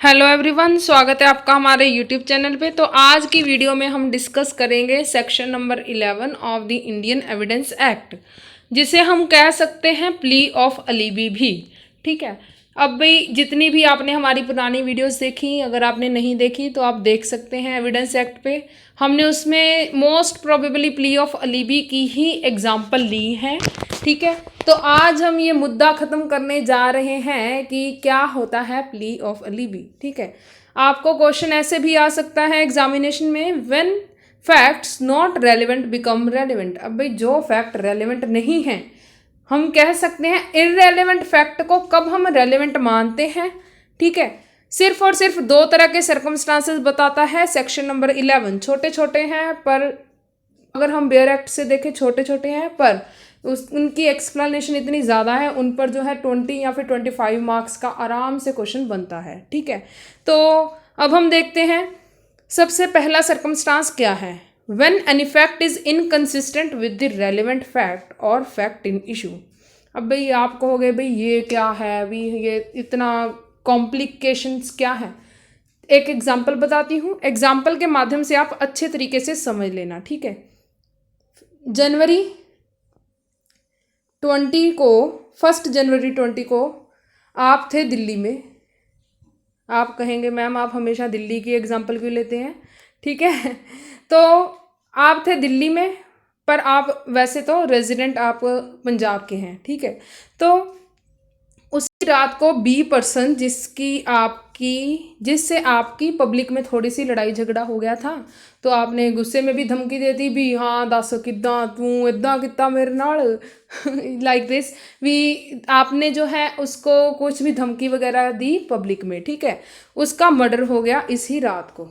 Hello everyone, स्वागत है आपका हमारे यूट्यूब चैनल पे। तो आज की वीडियो में हम डिस्कस करेंगे section number 11 of the Indian evidence act, जिसे हम कह सकते हैं प्ली ऑफ अलीबी भी। ठीक है। अब भाई जितनी भी आपने हमारी पुरानी वीडियोस देखी, अगर आपने नहीं देखी तो आप देख सकते हैं एविडेंस एक्ट पे। हमने उसमें मोस्ट प्रोबेबली प्ली ऑफ अलीबी की ही एग्जाम्पल ली है। ठीक है। तो आज हम ये मुद्दा ख़त्म करने जा रहे हैं कि क्या होता है प्ली ऑफ अलीबी। ठीक है। आपको क्वेश्चन ऐसे भी आ सकता है एग्जामिनेशन में, when facts not relevant become relevant. अब भाई जो फैक्ट रेलिवेंट नहीं है, हम कह सकते हैं इररेलेवेंट फैक्ट को कब हम रेलिवेंट मानते हैं। ठीक है। सिर्फ और सिर्फ दो तरह के सर्कमस्टांसेस बताता है सेक्शन नंबर 11। छोटे छोटे हैं, पर अगर हम बेयर एक्ट से देखें छोटे छोटे हैं, पर उनकी एक्सप्लेनेशन इतनी ज़्यादा है, उन पर जो है 20 या फिर 25 मार्क्स का आराम से क्वेश्चन बनता है। ठीक है। तो अब हम देखते हैं सबसे पहला सर्कमस्टांस क्या है। When an effect is inconsistent with the relevant fact or fact in issue। अब भाई आप कहोगे भाई ये क्या है, अभी ये इतना कॉम्प्लिकेशंस क्या है। एक एग्जाम्पल बताती हूँ, एग्जाम्पल के माध्यम से आप अच्छे तरीके से समझ लेना। ठीक है। जनवरी 20 को, 1 जनवरी 20 को आप थे दिल्ली में। आप कहेंगे मैम आप हमेशा दिल्ली की एग्जाम्पल क्यों लेते हैं। ठीक है। तो आप थे दिल्ली में, पर आप वैसे तो रेजिडेंट आप पंजाब के हैं। ठीक है। तो उसी रात को बी पर्सन जिससे आपकी पब्लिक में थोड़ी सी लड़ाई झगड़ा हो गया था, तो आपने गुस्से में भी धमकी दे दी भी, हाँ दस किद्दां तू इदा किता मेरे नाल लाइक दिस भी। आपने जो है उसको कुछ भी धमकी वगैरह दी पब्लिक में। ठीक है। उसका मर्डर हो गया इसी रात को।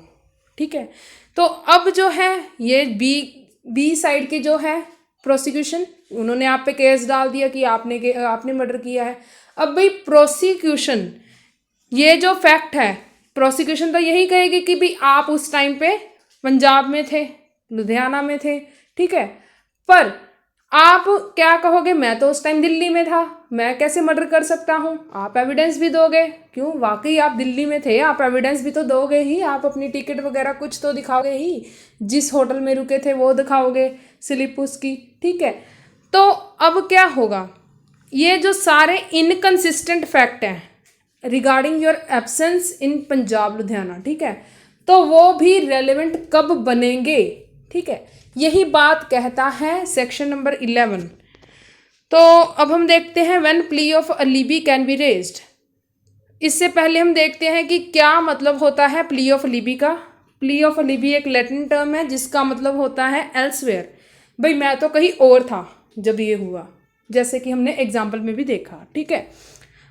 ठीक है। तो अब जो है ये बी साइड की जो है प्रोसिक्यूशन, उन्होंने आप पे केस डाल दिया कि आपने मर्डर किया है। अब भाई प्रोसिक्यूशन, ये जो फैक्ट है, प्रोसिक्यूशन तो यही कहेगी कि भाई आप उस टाइम पे पंजाब में थे, लुधियाना में थे। ठीक है। पर आप क्या कहोगे, मैं तो उस टाइम दिल्ली में था, मैं कैसे मर्डर कर सकता हूँ। आप एविडेंस भी दोगे, क्यों वाकई आप दिल्ली में थे, आप एविडेंस भी तो दोगे ही, आप अपनी टिकट वगैरह कुछ तो दिखाओगे ही, जिस होटल में रुके थे वो दिखाओगे, स्लिप उसकी। ठीक है। तो अब क्या होगा, ये जो सारे इनकंसिस्टेंट फैक्ट हैं रिगार्डिंग योर एब्सेंस इन पंजाब लुधियाना, ठीक है, तो वो भी रेलेवेंट कब बनेंगे। ठीक है। यही बात कहता है सेक्शन नंबर 11। तो अब हम देखते हैं when plea of alibi can be raised. इससे पहले हम देखते हैं कि क्या मतलब होता है प्ली ऑफ अलीबी का। प्ली ऑफ अलीबी एक लैटिन टर्म है जिसका मतलब होता है एल्सवेयर। भाई मैं तो कहीं और था जब ये हुआ, जैसे कि हमने एग्जाम्पल में भी देखा। ठीक है।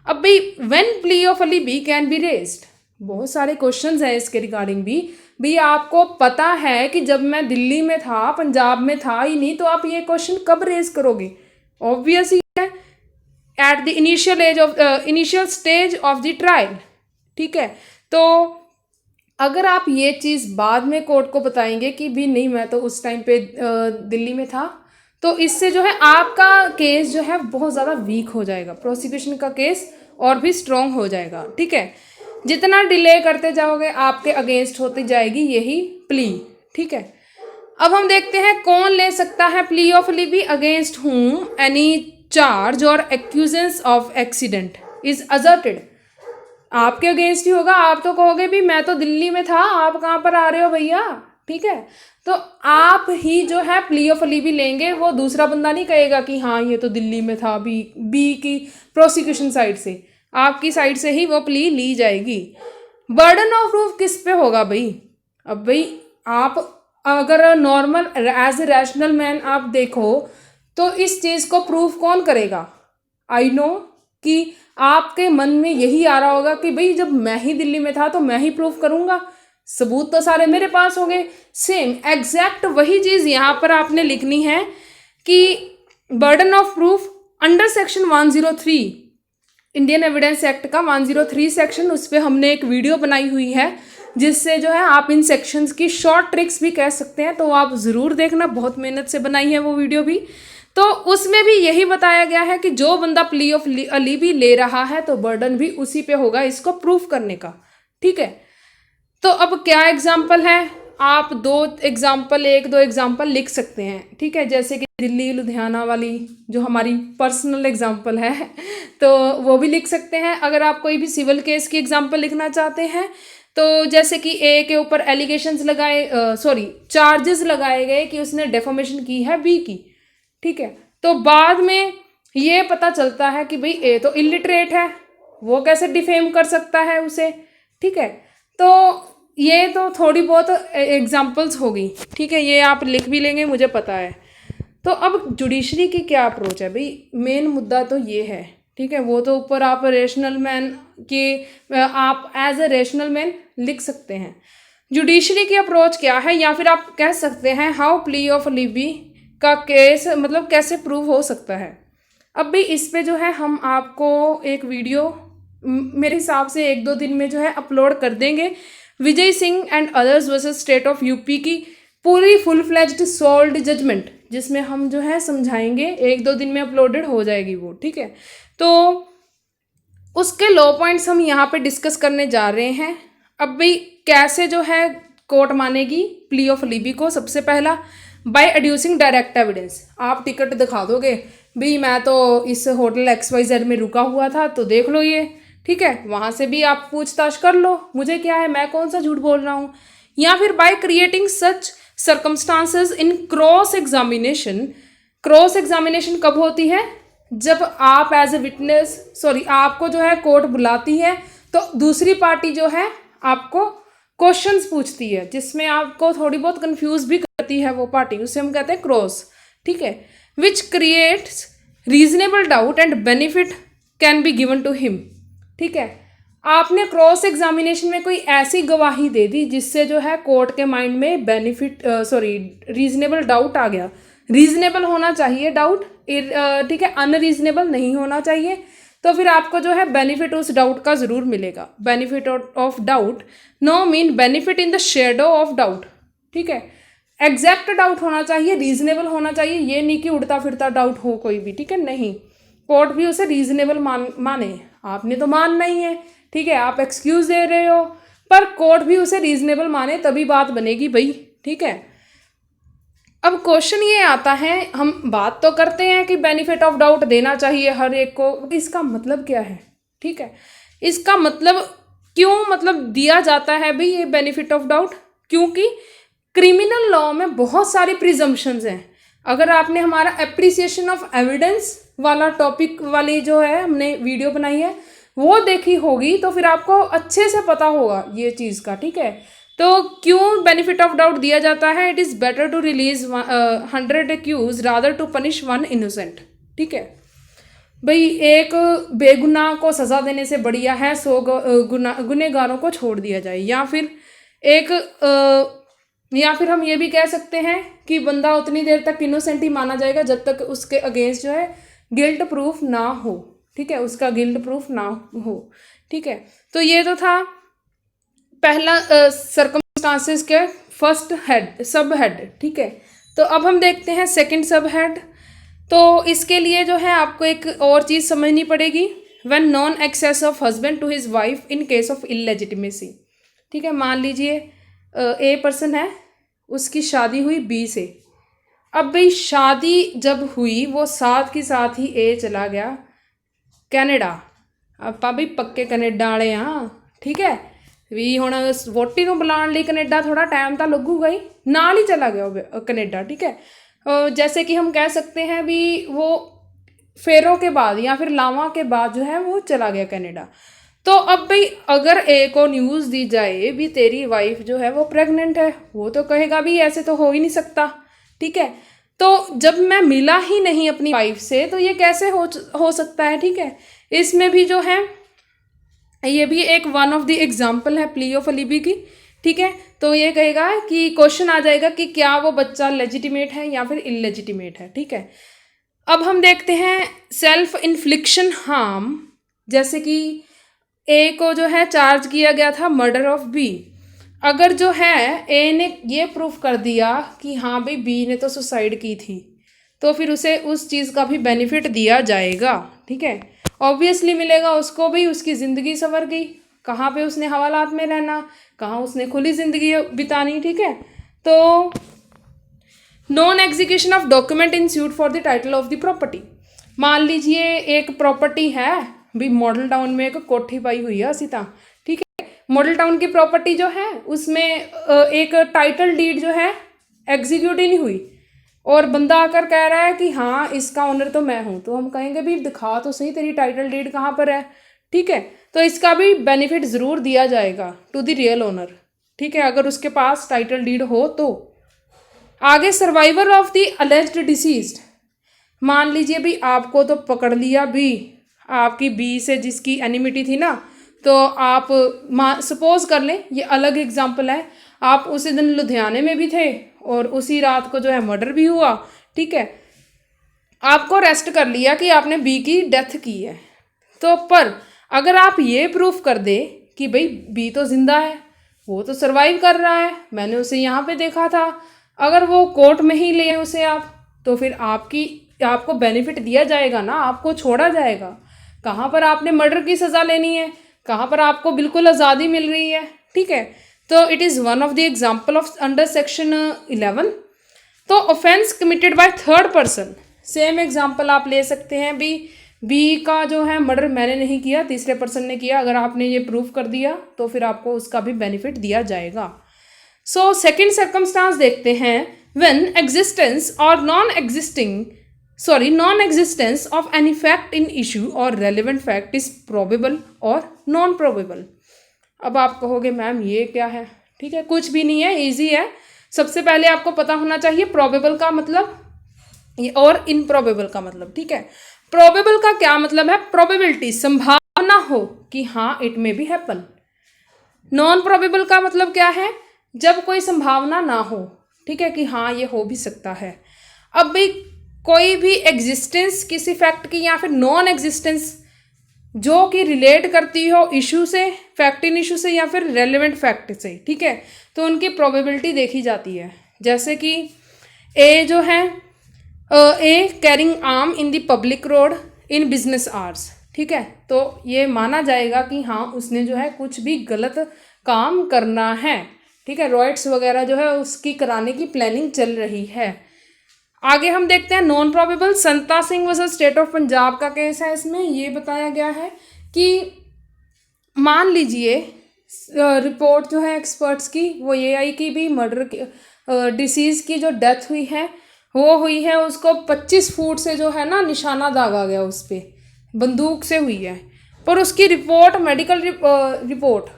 अब भाई when plea of alibi can be raised, बहुत सारे क्वेश्चंस हैं इसके रिगार्डिंग भी। भाई आपको पता है कि जब मैं दिल्ली में था, पंजाब में था ही नहीं, तो आप ये क्वेश्चन कब रेज करोगे। ऑब्वियस ही है, at the initial stage of the trial. ठीक है। तो अगर आप ये चीज़ बाद में कोर्ट को बताएंगे कि भी नहीं मैं तो उस टाइम पे दिल्ली में था, तो इससे जो है आपका केस जो है बहुत ज़्यादा वीक हो जाएगा, प्रोसिक्यूशन का केस और भी स्ट्रॉन्ग हो जाएगा। ठीक है। जितना डिले करते जाओगे आपके अगेंस्ट होती जाएगी यही प्ली। ठीक है। अब हम देखते हैं कौन ले सकता है plea of alibi, against whom any charge और accusation of accident is asserted. आपके अगेंस्ट ही होगा। आप तो कहोगे भी मैं तो दिल्ली में था, आप कहाँ पर आ रहे हो भैया। ठीक है। तो आप ही जो है प्ली ऑफ अलीबी लेंगे, वो दूसरा बंदा नहीं कहेगा कि हाँ ये तो दिल्ली में था। बी की प्रोसिक्यूशन साइड से, आपकी साइड से ही वो प्ली ली जाएगी। बर्डन ऑफ प्रूफ किस पे होगा भाई। अब भाई आप अगर normal as a rational man आप देखो तो इस चीज़ को प्रूफ कौन करेगा। आई नो कि आपके मन में यही आ रहा होगा कि भाई जब मैं ही दिल्ली में था तो मैं ही प्रूफ करूंगा, सबूत तो सारे मेरे पास हो गए। सेम एग्जैक्ट वही चीज़ यहाँ पर आपने लिखनी है कि burden of proof under section 103 Indian evidence act का 103 सेक्शन, उस पर हमने एक वीडियो बनाई हुई है जिससे जो है आप इन सेक्शंस की शॉर्ट ट्रिक्स भी कह सकते हैं, तो आप ज़रूर देखना, बहुत मेहनत से बनाई है वो वीडियो भी। तो उसमें भी यही बताया गया है कि जो बंदा प्ली ऑफ अलीबी ले रहा है तो बर्डन भी उसी पे होगा इसको प्रूफ करने का। ठीक है। तो अब क्या एग्जाम्पल है, आप एक दो एग्जाम्पल लिख सकते हैं, ठीक है। जैसे कि दिल्ली लुधियाना वाली जो हमारी पर्सनल एग्जाम्पल है तो वो भी लिख सकते हैं। अगर आप कोई भी सिविल केस की एग्जाम्पल लिखना चाहते हैं तो जैसे कि ए के ऊपर एलिगेशंस चार्जेस लगाए गए कि उसने डेफोमेशन की है बी की, ठीक है। तो बाद में ये पता चलता है कि भाई ए तो इलिटरेट है, वो कैसे डिफेम कर सकता है उसे, ठीक है। तो ये तो थोड़ी बहुत एग्जाम्पल्स होगी, ठीक है, ये आप लिख भी लेंगे मुझे पता है। तो अब जुडिशरी की क्या अप्रोच है भाई, मेन मुद्दा तो ये है, ठीक है। वो तो ऊपर आप रेशनल मैन की आप एज ए रेशनल मैन लिख सकते हैं। जुडिशरी की अप्रोच क्या है, या फिर आप कह सकते हैं हाउ प्ली ऑफ लिबी का केस मतलब कैसे प्रूव हो सकता है। अब भी इस पे जो है हम आपको एक वीडियो मेरे हिसाब से 1-2 दिन में जो है अपलोड कर देंगे, Vijay Singh and others versus state of UP की पूरी फुल फ्लेज्ड सॉल्व्ड जजमेंट, जिसमें हम जो है समझाएंगे, 1-2 दिन में अपलोडेड हो जाएगी वो, ठीक है। तो उसके लॉ पॉइंट्स हम यहाँ पे डिस्कस करने जा रहे हैं। अब भाई कैसे जो है कोर्ट मानेगी प्ली ऑफ लिबी को, सबसे पहला बाय एड्यूसिंग डायरेक्ट एविडेंस। आप टिकट दिखा दोगे भाई मैं तो इस होटल XYZ में रुका हुआ था तो देख लो ये, ठीक है, वहाँ से भी आप पूछताछ कर लो, मुझे क्या है, मैं कौन सा झूठ बोल रहा हूँ। या फिर by creating such circumstances in cross examination. Cross examination कब होती है, जब आप एज ए विटनेस आपको जो है कोर्ट बुलाती है तो दूसरी पार्टी जो है आपको क्वेश्चंस पूछती है जिसमें आपको थोड़ी बहुत कंफ्यूज भी करती है वो पार्टी, उसे हम कहते हैं क्रॉस, ठीक है। Which creates reasonable doubt and benefit can be given to him, ठीक है। आपने क्रॉस एग्जामिनेशन में कोई ऐसी गवाही दे दी जिससे जो है कोर्ट के माइंड में रीजनेबल डाउट आ गया। रीजनेबल होना चाहिए डाउट, ठीक है, अनरीजनेबल नहीं होना चाहिए। तो फिर आपको जो है बेनिफिट उस डाउट का ज़रूर मिलेगा। Benefit of doubt no mean benefit in the shadow of doubt, ठीक है। एग्जैक्ट डाउट होना चाहिए, रीजनेबल होना चाहिए, ये नहीं कि उड़ता फिरता डाउट हो कोई भी, ठीक है, नहीं। कोर्ट भी उसे रीजनेबल माने, आपने तो मानना ही है, ठीक है, आप एक्सक्यूज दे रहे हो पर कोर्ट भी उसे रीजनेबल माने तभी बात बनेगी भाई, ठीक है। अब क्वेश्चन ये आता है, हम बात तो करते हैं कि बेनिफिट ऑफ डाउट देना चाहिए हर एक को, इसका मतलब क्या है, ठीक है। इसका मतलब क्यों दिया जाता है भाई ये बेनिफिट ऑफ डाउट, क्योंकि क्रिमिनल लॉ में बहुत सारी प्रिजम्पशंस हैं। अगर आपने हमारा एप्रिसिएशन ऑफ एविडेंस वाला टॉपिक वाली जो है हमने वीडियो बनाई है वो देखी होगी तो फिर आपको अच्छे से पता होगा ये चीज़ का, ठीक है। तो क्यों बेनिफिट ऑफ डाउट दिया जाता है, it is better to release 100 accused rather to punish 1 innocent, ठीक है। भाई एक बेगुनाह को सज़ा देने से बढ़िया है 100 गुनहगारों को छोड़ दिया जाए। या फिर हम ये भी कह सकते हैं कि बंदा उतनी देर तक इनोसेंट ही माना जाएगा जब तक उसके अगेंस्ट जो है गिल्ट प्रूफ ना हो, ठीक है, उसका गिल्ट प्रूफ ना हो, ठीक है। तो ये तो था पहला सर्कमस्टांसेस के फर्स्ट सब हेड, ठीक है। तो अब हम देखते हैं सेकंड सब हेड। तो इसके लिए जो है आपको एक और चीज़ समझनी पड़ेगी, when non access of husband to his wife in case of illegitimacy, ठीक है। मान लीजिए ए पर्सन है, उसकी शादी हुई बी से। अब भाई शादी जब हुई वो साथ की साथ ही ए चला गया कनाडा, ਆਪਾਂ भी पक्के कनेडा वाले हाँ, ठीक है। भी हुण वोटी नूं बुलाउण लई कनेडा थोड़ा टाइम तो लगूगा ही, नाल ही चला गया कनेडा, ठीक है। जैसे कि हम कह सकते हैं भी वो फेरों के बाद या फिर लावां के बाद जो है वो चला गया कनाडा। तो अब भाई अगर ए को न्यूज़ दी जाए भी तेरी वाइफ जो है वो प्रेग्नेंट है, वो तो कहेगा भी ऐसे तो हो ही नहीं सकता, ठीक है। तो जब मैं मिला ही नहीं अपनी वाइफ से तो ये कैसे हो सकता है, ठीक है। इसमें भी जो है ये भी एक वन ऑफ द एग्जाम्पल है प्ली ऑफ लिबी की, ठीक है। तो ये कहेगा कि क्वेश्चन आ जाएगा कि क्या वो बच्चा लेजिटिमेट है या फिर इलेजिटिमेट है, ठीक है। अब हम देखते हैं सेल्फ इन्फ्लिक्शन हार्म। जैसे कि ए को जो है चार्ज किया गया था मर्डर ऑफ बी। अगर जो है ए ने ये प्रूफ कर दिया कि हाँ भाई बी ने तो सुसाइड की थी तो फिर उसे उस चीज़ का भी बेनिफिट दिया जाएगा, ठीक है। ऑब्वियसली मिलेगा उसको भी, उसकी ज़िंदगी संवर गई, कहाँ पे उसने हवालात में रहना, कहाँ उसने खुली ज़िंदगी बितानी, ठीक है। तो non execution of document in suit for the title of the property. मान लीजिए एक प्रॉपर्टी है भी, मॉडल टाउन में एक कोठी पाई हुई है असी ता, ठीक है। मॉडल टाउन की प्रॉपर्टी जो है उसमें एक टाइटल डीड जो है एग्जीक्यूट ही नहीं हुई, और बंदा आकर कह रहा है कि हाँ इसका ओनर तो मैं हूँ, तो हम कहेंगे भी दिखा तो सही तेरी टाइटल डीड कहाँ पर है, ठीक है। तो इसका भी बेनिफिट ज़रूर दिया जाएगा टू द रियल ओनर, ठीक है, अगर उसके पास टाइटल डीड हो तो। आगे survivor of the alleged deceased. मान लीजिए भी आपको तो पकड़ लिया भी, आपकी बी से जिसकी एनिमिटी थी ना, तो आप सपोज कर लें, ये अलग एग्जांपल है, आप उसी दिन लुधियाने में भी थे और उसी रात को जो है मर्डर भी हुआ, ठीक है। आपको अरेस्ट कर लिया कि आपने बी की डेथ की है, तो पर अगर आप ये प्रूफ कर दे कि भाई बी तो जिंदा है, वो तो सर्वाइव कर रहा है, मैंने उसे यहाँ पे देखा था, अगर वो कोर्ट में ही ले उसे आप, तो फिर आपको बेनिफिट दिया जाएगा ना, आपको छोड़ा जाएगा। कहाँ पर आपने मर्डर की सज़ा लेनी है, कहाँ पर आपको बिल्कुल आज़ादी मिल रही है, ठीक है। तो it is one of the example of under section 11। तो offence committed by third person, same example आप ले सकते हैं भी, बी का जो है मर्डर मैंने नहीं किया, तीसरे पर्सन ने किया, अगर आपने ये प्रूफ कर दिया तो फिर आपको उसका भी बेनिफिट दिया जाएगा। सो सेकेंड सर्कमस्टांस देखते हैं, व्हेन एग्जिस्टेंस और non existence of any fact in issue और रेलिवेंट फैक्ट इज प्रोबेबल और नॉन प्रोबेबल। अब आप कहोगे मैम ये क्या है, ठीक है, कुछ भी नहीं है, इजी है। सबसे पहले आपको पता होना चाहिए प्रोबेबल का मतलब और इनप्रोबेबल का मतलब, ठीक है। प्रोबेबल का क्या मतलब है, प्रोबेबिलिटी, संभावना हो कि हाँ it may be happen. Non probable का मतलब क्या है, जब कोई संभावना ना हो, ठीक है, कि हाँ ये हो भी सकता है। अब भाई कोई भी एग्जिस्टेंस किसी फैक्ट की या फिर नॉन एग्जिस्टेंस जो कि रिलेट करती हो इशू से, फैक्ट इन इशू से या फिर रेलेवेंट फैक्ट से, ठीक है, तो उनकी प्रोबेबिलिटी देखी जाती है। जैसे कि ए जो है, a carrying arm in the public road in business hours, ठीक है, तो ये माना जाएगा कि हाँ उसने जो है कुछ भी गलत काम करना है, ठीक है, रॉयट्स वगैरह जो है उसकी कराने की प्लानिंग चल रही है। आगे हम देखते हैं non probable, Santa Singh versus state of Punjab का केस है। इसमें ये बताया गया है कि मान लीजिए रिपोर्ट जो है एक्सपर्ट्स की वो ये आई कि भी मर्डर की डिसीज़ की जो डेथ हुई है वो हुई है, उसको 25 फुट से जो है ना निशाना दागा गया उस पर, बंदूक से हुई है, पर उसकी रिपोर्ट मेडिकल रिपोर्ट,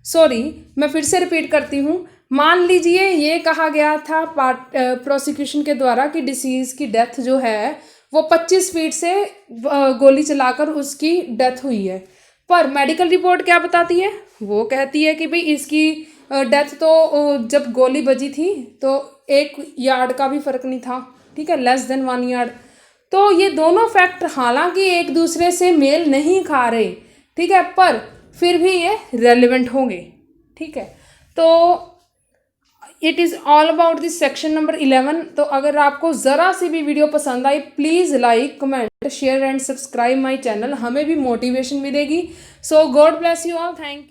सॉरी मैं फिर से रिपीट करती हूँ, मान लीजिए ये कहा गया था प्रोसिक्यूशन के द्वारा कि डिसीज़ की डेथ जो है वो 25 फीट से गोली चलाकर उसकी डेथ हुई है, पर मेडिकल रिपोर्ट क्या बताती है, वो कहती है कि भाई इसकी डेथ तो जब गोली बजी थी तो 1 यार्ड का भी फ़र्क नहीं था, ठीक है, लेस देन 1 यार्ड। तो ये दोनों फैक्ट हालांकि एक दूसरे से मेल नहीं खा रहे, ठीक है, पर फिर भी ये रेलिवेंट होंगे, ठीक है। तो it is all about this section number 11। तो अगर आपको ज़रा सी भी वीडियो पसंद आई please like, comment, share and subscribe my channel, हमें भी मोटिवेशन मिलेगी। So God bless you all, thank you.